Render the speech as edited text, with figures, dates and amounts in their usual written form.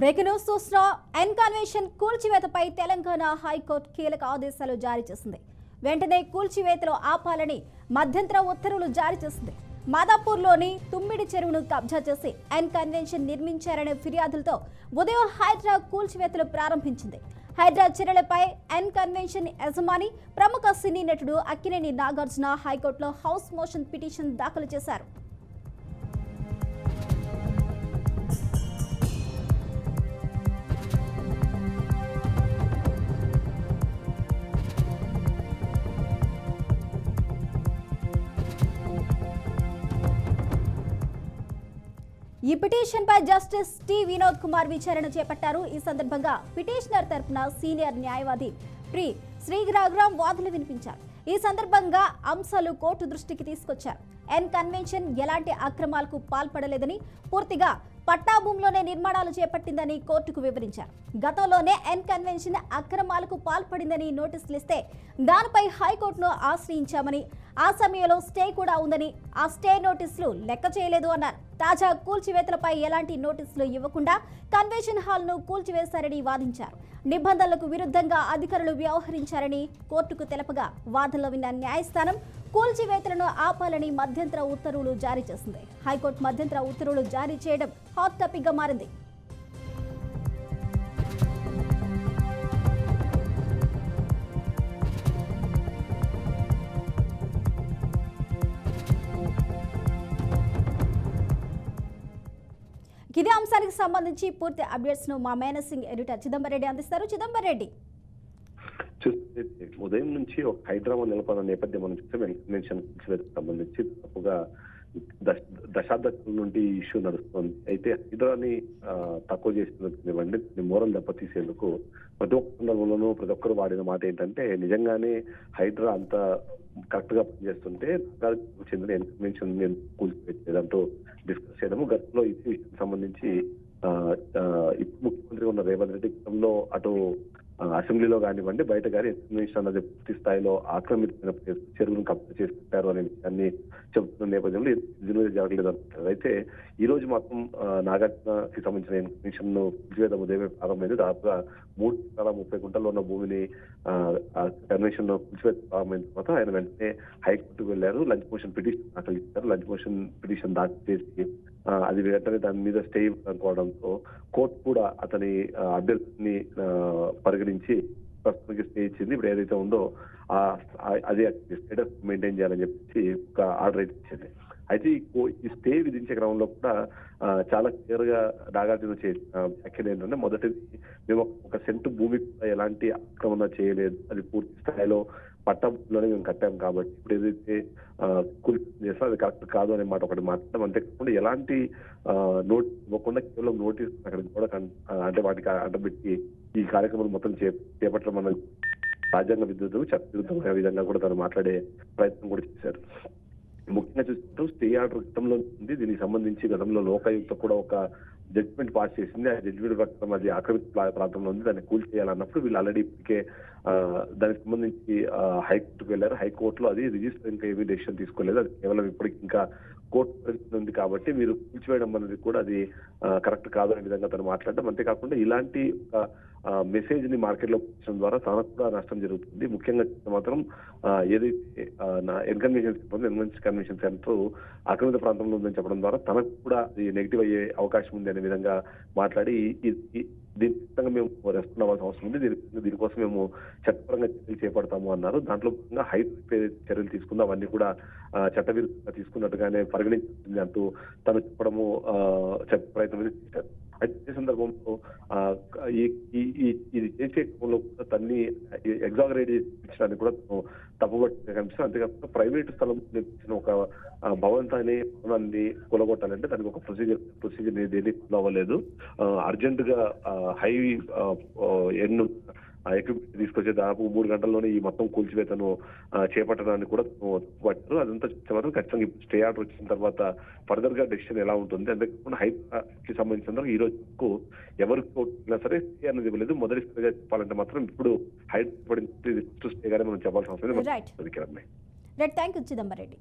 Breaking news చూస్తున్న N convention కూల్చివేతపై Telangana high court కీలక ఆదేశాలు జారీ చేసింది. వెంటనే కూల్చివేతలు ఆపాలని మధ్యంతర ఉత్తర్వులు జారీ చేసింది. మాదాపూర్లోని తుమ్మిడి చెరువును కబ్జా చేసి ఎన్ కన్వెన్షన్ నిర్మించారనే ఫిర్యాదులతో ఉదయం హైడ్రా కూల్చివేతలు ప్రారంభించింది. హైడ్రా చర్యలపై ఎన్ కన్వెన్షన్ యజమాని ప్రముఖ సినీ నటుడు అక్కినేని నాగార్జున హైకోర్టులో హౌస్ మోషన్ పిటిషన్ దాఖలు చేశారు. ఈ పిటిషన్పై జస్టిస్ టి వినోద్ కుమార్ విచారణ చేపట్టారు. ఈ సందర్భంగా పిటిషనర్ తరపున సీనియర్ న్యాయవాది శ్రీ రఘురాం వాదనలు వినిపించారు. ఈ సందర్భంగా అంశాలు కోర్టు దృష్టికి తీసుకొచ్చారు. ఎన్ కన్వెన్షన్ ఎలాంటి అక్రమాలకు పాల్పడలేదని, పూర్తిగా పట్టా భూమిలోనే నిర్మాణాలు చేపట్టిందని కోర్టుకు వివరించారు. గతంలోనే ఎన్ కన్వెన్షన్ అక్రమాలకు పాల్పడిందని నోటీసులు ఇస్తే దానిపై హైకోర్టును ఆశ్రయించామని, ఆ సమయంలో స్టే కూడా ఉందని, ఆ స్టే నోటీసులు లెక్క చేయలేదు అన్నారు. తాజా కూల్చివేతలపై ఎలాంటి నోటీసులు ఇవ్వకుండా కన్వెన్షన్ హాల్ను కూల్చివేశారని వాదించారు. నిబంధనలకు విరుద్ధంగా అధికారులు వ్యవహరించారని కోర్టుకు తెలపగా వాదనలో విన్న న్యాయస్థానం కూల్చివేతలను ఆపాలని మధ్యంతర ఉత్తర్వులు జారీ చేసింది. హైకోర్టు మధ్యంతర ఉత్తర్వులు జారీ చేయడం హాట్ టాపిక్గా మారింది. ఇదే అంశానికి సంబంధించి పూర్తి అప్డేట్స్ ను మా మేనేజింగ్ ఎడిటర్ చిదంబర్ రెడ్డి అందిస్తారు. చిదంబర్ రెడ్డి, ఉదయం నుంచి ఒక హైడ్రామా నెలకొన్న నేపథ్యం మనం చూస్తే కన్వెన్షన్ సంబంధించి తప్పుగా దశాబ్దాల నుండి ఇష్యూ నడుస్తుంది. అయితే హైడ్రాని తక్కువ చేసినటువంటి మోరల్ దెబ్బతీసేందుకు ప్రతి ఒక్క సందర్భంలోనూ ప్రతి ఒక్కరు వాడిన మాట ఏంటంటే, నిజంగానే హైడ్రా అంత కరెక్ట్ గా పనిచేస్తుంటే చెందిన కన్వెన్షన్ కూల్చివేసేదంటూ డిస్కస్ చేయడము. గతంలో ఈ విషయానికి సంబంధించి ఇప్పుడు ముఖ్యమంత్రి ఉన్న రేవంత్ రెడ్డి గతంలో అటు అసెంబ్లీలో కానివ్వండి బయట కానీ కన్వెన్షన్ అన్నది పూర్తి స్థాయిలో ఆక్రమితమైన చెరువులను కబ్జా చేసి పెట్టారు అనే విషయాన్ని చెబుతున్న నేపథ్యంలో దీని మీద జరగలేదు అనుకుంటారు. అయితే ఈ రోజు మాత్రం నాగార్జునకి సంబంధించిన కన్వెన్షన్ కూల్చివేత ఉదయమే ప్రారంభమైంది. దాదాపుగా 330 గుంటల్లో ఉన్న భూమిని కన్వెన్షన్ కూల్చివేత ప్రారంభమైన తర్వాత ఆయన వెంటనే హైకోర్టుకు వెళ్లారు. లంచ్ మోషన్ పిటిషన్ దాఖలు ఇచ్చారు. లంచ్ మోషన్ పిటిషన్ దాఖలు చేసి అది వెంటనే దాని మీద స్టే అనుకోవడంతో కోర్టు కూడా అతని అభ్యర్థిని పరిగణించి ప్రస్తుతానికి స్టే ఇచ్చింది. ఇప్పుడు ఏదైతే ఉందో అదే స్టేటస్ మెయింటైన్ చేయాలని చెప్పేసి ఒక ఆర్డర్ అయితే ఇచ్చింది. అయితే ఈ స్టే విధించే క్రమంలో కూడా చాలా క్లియర్ గా నాగార్జున చేసిన వ్యాఖ్యలు ఏంటంటే, మొదటిది మేము ఒక సెంటు భూమి కూడా ఎలాంటి ఆక్రమణ చేయలేదు, అది పూర్తి స్థాయిలో పట్టంలోనే మేము కట్టాం కాబట్టి ఇప్పుడు ఏదైతే కూల్చి చేస్తా అది కరెక్ట్ కాదు అనే మాట ఒకటి మాట్లాడడం. అంతేకాకుండా ఎలాంటి నోటీస్ ఇవ్వకుండా కేవలం నోటీస్ అక్కడికి కూడా అంటే వాటికి అడ్డబెట్టి ఈ కార్యక్రమం మొత్తం చేపట్టడం అన్నది రాజ్యాంగ విరుద్ధం, చట్ట విరుద్ధమైన విధంగా కూడా తను మాట్లాడే ప్రయత్నం కూడా చేశారు. ముఖ్యంగా చూసుకుంటూ స్టే ఆర్డర్ గతంలో ఉంది. దీనికి సంబంధించి గతంలో లోకాయుక్త కూడా ఒక జడ్జిమెంట్ పాస్ చేసింది. ఆ జడ్జిమెంట్ ప్రకారం అది ఆక్రమిత ప్రాంతంలో ఉంది, దాన్ని కూల్ చేయాలన్నప్పుడు వీళ్ళు ఆల్రెడీ ఇప్పటికే దానికి సంబంధించి హైకోర్టుకు వెళ్లారు. హైకోర్టులో అది రిజిస్టర్ ఇంకా ఏమీ డెసిషన్ తీసుకోలేదు. అది కేవలం ఇప్పటికి ఇంకా కోర్టు పరిస్థితి ఉంది కాబట్టి మీరు కూల్చివేయడం అనేది కూడా అది కరెక్ట్ కాదు అనే విధంగా తను మాట్లాడడం. అంతేకాకుండా ఇలాంటి ఒక మెసేజ్ ని మార్కెట్ లో పంచడం ద్వారా తనకు కూడా నష్టం జరుగుతుంది. ముఖ్యంగా మాత్రం ఏదైతే కన్వెన్షన్ సెంటర్ ఆక్రమిత ప్రాంతంలో ఉందని చెప్పడం ద్వారా తనకు కూడా అది నెగిటివ్ అయ్యే అవకాశం ఉంది అనే విధంగా మాట్లాడి దీని ఖచ్చితంగా మేము రెస్పాండ్ అవ్వాల్సిన అవసరం ఉంది, దీనికోసం మేము చట్టపరంగా చర్యలు చేపడతాము అన్నారు. దాంట్లో భాగంగా చర్యలు తీసుకుందాం, అవన్నీ కూడా చట్టవిరుద్ధంగా తీసుకున్నట్టుగానే పరిగణించింది అంటూ తను చెప్పడము ప్రయత్నం చేశారు. అయితే సందర్భంలో ఇది చేసే క్రమంలో కూడా తన్ని ఎగ్జాగరేట్ ఇచ్చడానికి కూడా తప్పుబట్టి కనిపిస్తుంది. అంతేకాకుండా ప్రైవేట్ స్థలం నిర్మించిన ఒక భవనాన్ని కూలగొట్టాలంటే దానికి ఒక ప్రొసీజర్ ఏది ఫాలో అవ్వలేదు. అర్జెంట్ గా హై ఎక్విప్మెంట్ తీసుకొచ్చే దాదాపు 3 గంటల్లోనే ఈ మొత్తం కూల్చివేతను చేపట్టడాన్ని కూడా పట్టారు. అదంతా చూస్తే మాత్రం ఖచ్చితంగా ఇప్పుడు స్టే ఆర్డర్ వచ్చిన తర్వాత ఫర్దర్ గా డెసిషన్ ఎలా ఉంటుంది. అంతేకాకుండా హైదరాబాద్కి సంబంధించిన ఈ రోజు ఎవరికి సరే స్టే అనేది ఇవ్వలేదు. మొదటి స్థాయిగా చెప్పాలంటే మాత్రం ఇప్పుడు హైదరాబాద్ స్టే గానే మనం చెప్పాల్సిన అవసరం. Right, thank you Chidambar Reddy.